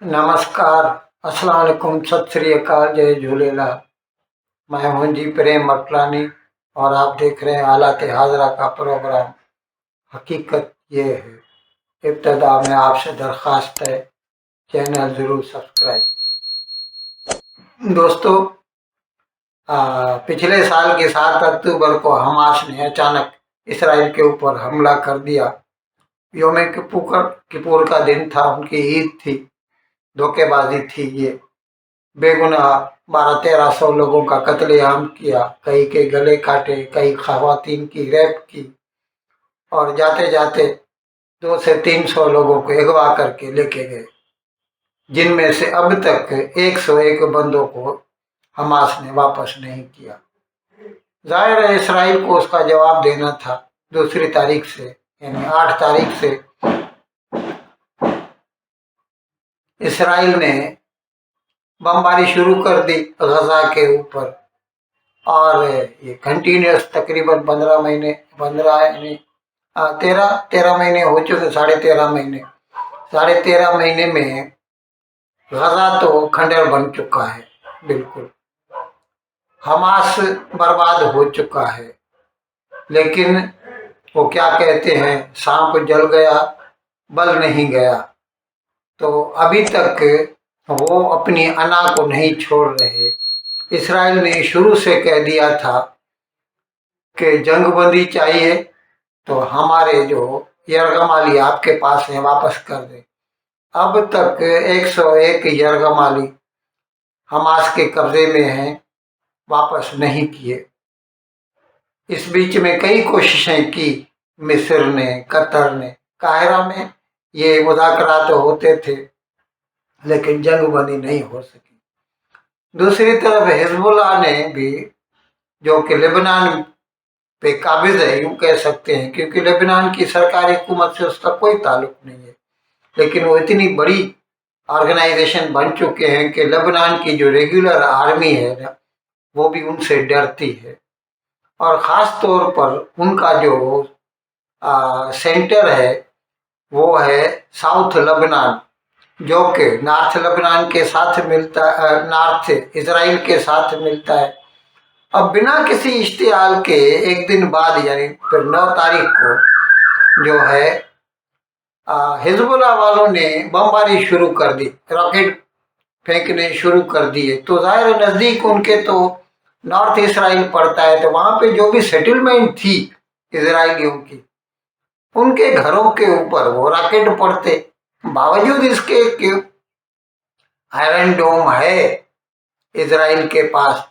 नमस्कार, अस्सलाम वालेकुम, सत श्री अकाल, जय झूलेलाल। मैं हूं जी प्रेम मटलानी और आप देख रहे हैं हालात हाजरा का प्रोग्राम। हकीकत ये है। इब्तदा में आपसे दरख्वास्त है, चैनल ज़रूर सब्सक्राइब करें। दोस्तों, पिछले साल की 7 अक्टूबर को हमास ने अचानक इसराइल के ऊपर हमला कर दिया। योम किपुर का दिन था, उनकी ईद थी, धोखेबाजी थी। ये बेगुनाह 1200-1300 लोगों का कत्लेआम किया, कई के गले काटे, कई खवातीन की रेप की और जाते जाते 200 से 300 लोगों को अगवा करके लेके गए, जिनमें से अब तक 101 बंदों को हमास ने वापस नहीं किया। जाहिर है इसराइल को उसका जवाब देना था। दूसरी तारीख से यानी 8 तारीख से इसराइल ने बमबारी शुरू कर दी गजा के ऊपर, और ये कंटिन्यूस तकरीबन 15 महीने 13 महीने हो चुके। 13.5 महीने में गजा तो खंडर बन चुका है, बिल्कुल हमास बर्बाद हो चुका है। लेकिन वो क्या कहते हैं, सांप जल गया बल नहीं गया। तो अभी तक वो अपनी अना को नहीं छोड़ रहे। इसराइल ने शुरू से कह दिया था कि जंगबंदी चाहिए तो हमारे जो यरगमाली आपके पास है वापस कर दे। अब तक 101 यरगमाली हमास के कब्जे में हैं, वापस नहीं किए। इस बीच में कई कोशिशें की मिस्र ने, कतर ने, काहिरा में ये मुज़ाकरात होते थे, लेकिन जंगबंदी नहीं हो सकी। दूसरी तरफ हिजबुल्लाह ने भी, जो कि लेबनान पे काबिज है यूं कह सकते हैं, क्योंकि लेबनान की सरकारी हुकूमत से उसका कोई ताल्लुक नहीं है, लेकिन वो इतनी बड़ी ऑर्गेनाइजेशन बन चुके हैं कि लेबनान की जो रेगुलर आर्मी है ना, वो भी उनसे डरती है। और ख़ास तौर पर उनका जो सेंटर है वो है साउथ लेबनान, जो कि नॉर्थ लेबनान के साथ मिलता है, नॉर्थ इसराइल के साथ मिलता है। अब बिना किसी इश्तिहाल के एक दिन बाद यानी फिर 9 तारीख को जो है हिजबुल्लाह वालों ने बमबारी शुरू कर दी, रॉकेट फेंकने शुरू कर दिए। तो जाहिर नज़दीक उनके तो नॉर्थ इसराइल पड़ता है, तो वहाँ पे जो भी सेटलमेंट थी इजराइलियों की, उनके घरों के ऊपर वो रॉकेट पड़ते। बावजूद इसके कि आयरन डोम है इजराइल के पास,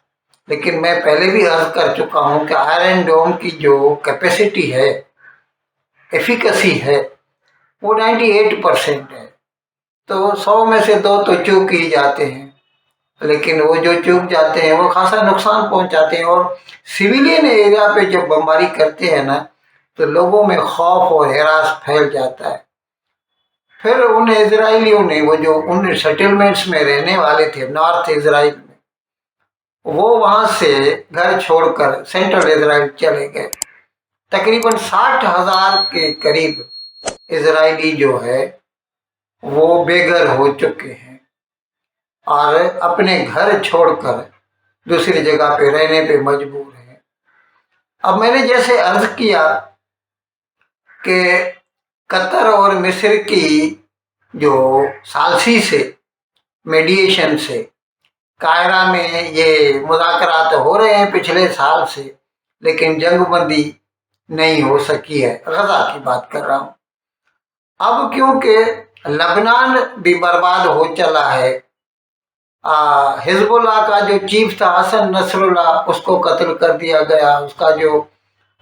लेकिन मैं पहले भी अर्ज कर चुका हूं कि आयरन डोम की जो कैपेसिटी है, एफिकेसी है, वो 98% है। तो 100 में से 2 तो चूक ही जाते हैं, लेकिन वो जो चूक जाते हैं वो खासा नुकसान पहुंचाते हैं। और सिविलियन एरिया पे जब बमबारी करते हैं ना, तो लोगों में खौफ और हिरास फैल जाता है। फिर उन इजराइलियों ने, वो जो उन सेटलमेंट्स में रहने वाले थे नॉर्थ इसराइल में, वो वहां से घर छोड़कर सेंट्रल इसराइल चले गए। तकरीबन 60,000 के करीब इजरायली जो है वो बेघर हो चुके हैं और अपने घर छोड़कर दूसरी जगह पे रहने पे मजबूर हैं। अब मैंने जैसे अर्ज किया कि कतर और मिस्र की जो सालसी से मीडिएशन से कायरा में ये मुज़ाकरात हो रहे हैं पिछले साल से, लेकिन जंगबंदी नहीं हो सकी है। गजा की बात कर रहा हूँ। अब क्योंकि लेबनान भी बर्बाद हो चला है, हिजबुल्लाह का जो चीफ था हसन नसरुल्लाह, उसको कत्ल कर दिया गया, उसका जो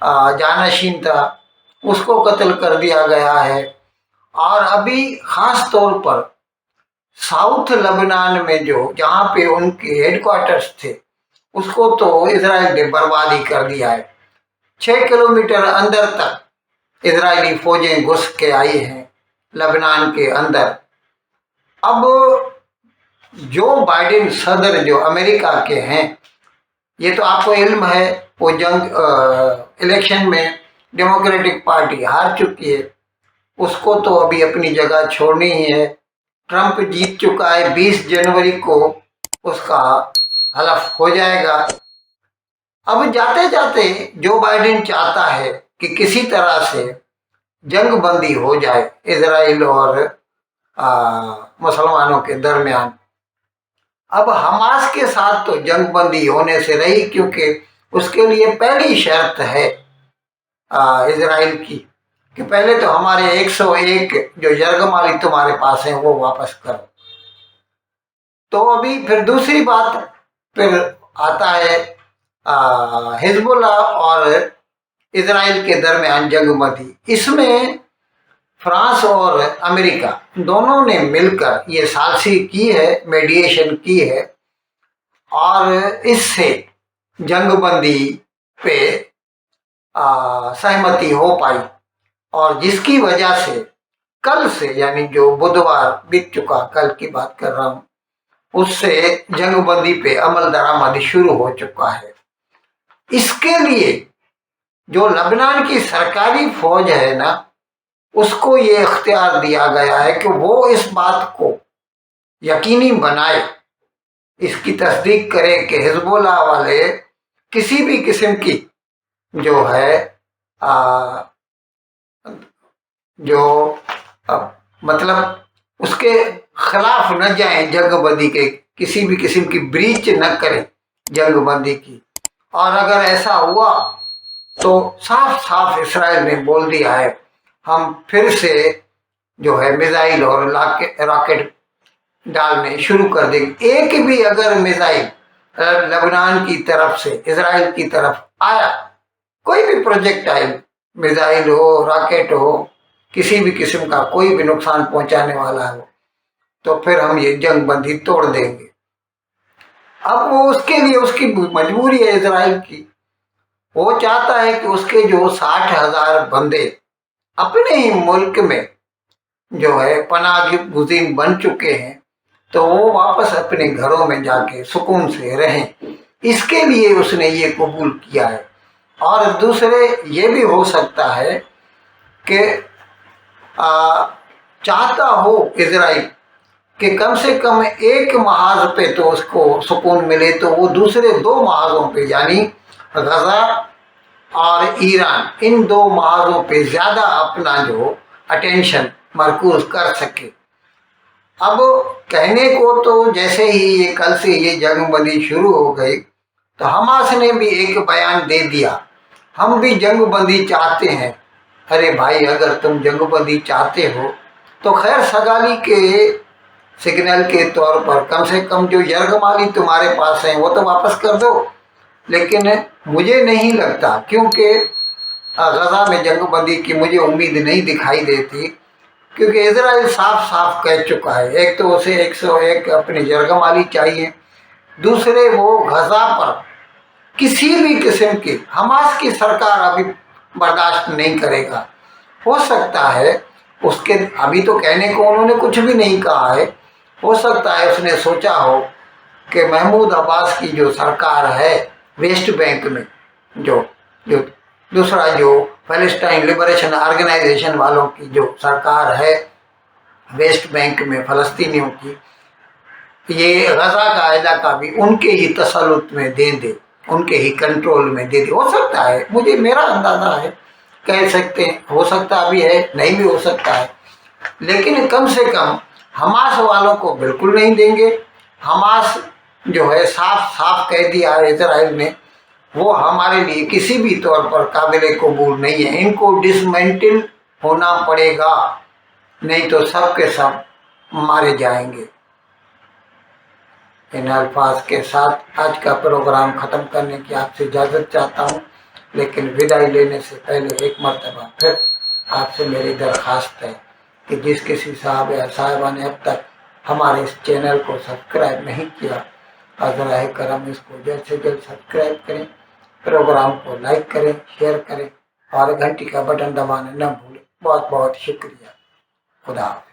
जानशीन था उसको कत्ल कर दिया गया है। और अभी ख़ास तौर पर साउथ लेबनान में जो जहाँ पे उनके हेडक्वार्टर्स थे, उसको तो इसराइल ने बर्बाद ही कर दिया है। 6 किलोमीटर अंदर तक इजरायली फौजें घुस के आई हैं लेबनान के अंदर। अब जो बाइडेन सदर जो अमेरिका के हैं, ये तो आपको इल्म है, वो इलेक्शन में डेमोक्रेटिक पार्टी हार चुकी है, उसको तो अभी अपनी जगह छोड़नी ही है। ट्रंप जीत चुका है, 20 जनवरी को उसका हलफ हो जाएगा। अब जाते जाते जो बाइडेन चाहता है कि किसी तरह से जंग बंदी हो जाए इजराइल और मुसलमानों के दरमियान। अब हमास के साथ तो जंग बंदी होने से रही, क्योंकि उसके लिए पहली शर्त है इजराइल की कि पहले तो हमारे 101 जो यरगमाली तुम्हारे पास है वो वापस करो। तो अभी फिर दूसरी बात फिर आता है हिजबुल्लाह और इजराइल के दरमियान जंग बंदी। इसमें फ्रांस और अमेरिका दोनों ने मिलकर ये सालसी की है, मेडिएशन की है, और इससे जंग बंदी पे सहमति हो पाई, और जिसकी वजह से कल से, यानी जो बुधवार बीत चुका, कल की बात कर रहा हूं, उससे जंग बंदी पे अमल दरामद शुरू हो चुका है। इसके लिए जो लबनान की सरकारी फौज है ना, उसको ये इख्तियार दिया गया है कि वो इस बात को यकीनी बनाए, इसकी तस्दीक करे कि हिजबुल्लाह वाले किसी भी किस्म की जो है मतलब उसके खिलाफ न जाए, जंग बंदी के किसी भी किस्म की ब्रीच न करें जंग बंदी की। और अगर ऐसा हुआ तो साफ साफ इसराइल ने बोल दिया है हम फिर से जो है मिसाइल और रॉकेट डालने शुरू कर देंगे। एक भी अगर मिसाइल लेबनान की तरफ से इजराइल की तरफ आया, कोई भी प्रोजेक्टाइल, मिसाइल हो, रॉकेट हो, किसी भी किस्म का कोई भी नुकसान पहुंचाने वाला हो, तो फिर हम ये जंग बंदी तोड़ देंगे। अब वो उसके लिए उसकी मजबूरी है इजराइल की। वो चाहता है कि उसके जो 60,000 बंदे अपने ही मुल्क में जो है पनाह गुज़ीर बन चुके हैं, तो वो वापस अपने घरों में जाके सुकून से रहें। इसके लिए उसने ये कबूल किया है। और दूसरे ये भी हो सकता है कि चाहता हो इजराइल कि कम से कम एक महाज पे तो उसको सुकून मिले, तो वो दूसरे 2 महाजों पे, यानी गजा और ईरान, इन 2 महाजों पे ज़्यादा अपना जो अटेंशन मरकूज कर सके। अब कहने को तो जैसे ही ये कल से ये जंग बंदी शुरू हो गई, तो हमास ने भी एक बयान दे दिया, हम भी जंग बंदी चाहते हैं। अरे भाई, अगर तुम जंग बंदी चाहते हो तो खैर सगाली के सिग्नल के तौर पर कम से कम जो यरगमाली तुम्हारे पास है वो तो वापस कर दो। लेकिन मुझे नहीं लगता, क्योंकि गजा में जंग बंदी की मुझे उम्मीद नहीं दिखाई देती, क्योंकि इजराइल साफ साफ कह चुका है, एक तो उसे 101 अपनी यरगमाली चाहिए, दूसरे वो गजा पर किसी भी किस्म की हमास की सरकार अभी बर्दाश्त नहीं करेगा। हो सकता है उसके, अभी तो कहने को उन्होंने कुछ भी नहीं कहा है, हो सकता है उसने सोचा हो कि महमूद अब्बास की जो सरकार है वेस्ट बैंक में, जो दूसरा जो पैलेस्टाइन लिबरेशन ऑर्गेनाइजेशन वालों की जो सरकार है वेस्ट बैंक में फ़लस्तीनियों की, ये गजा का इलाका भी उनके ही तसल्लुत में दे दे, उनके ही कंट्रोल में दे दे। हो सकता है, मुझे मेरा अंदाज़ा है, कह सकते हैं, हो सकता भी है, नहीं भी हो सकता है, लेकिन कम से कम हमास वालों को बिल्कुल नहीं देंगे। हमास जो है साफ साफ कह दिया है इजराइल ने, वो हमारे लिए किसी भी तौर पर काबिल कबूल नहीं है, इनको डिसमेंटल होना पड़ेगा, नहीं तो सब के सब मारे जाएंगे। इन अल्फाज के साथ आज का प्रोग्राम ख़त्म करने की आपसे इजाज़त चाहता हूँ, लेकिन विदाई लेने से पहले एक मरतबा फिर आपसे मेरी दरख्वास्त है कि जिस किसी साहब या साहिबा ने अब तक हमारे इस चैनल को सब्सक्राइब नहीं किया, अज़राए करम इसको जल्द से जल्द सब्सक्राइब करें, प्रोग्राम को लाइक करें, शेयर करें और घंटी का बटन दबाना न भूलें। बहुत बहुत शुक्रिया। खुदा हाफ़िज़।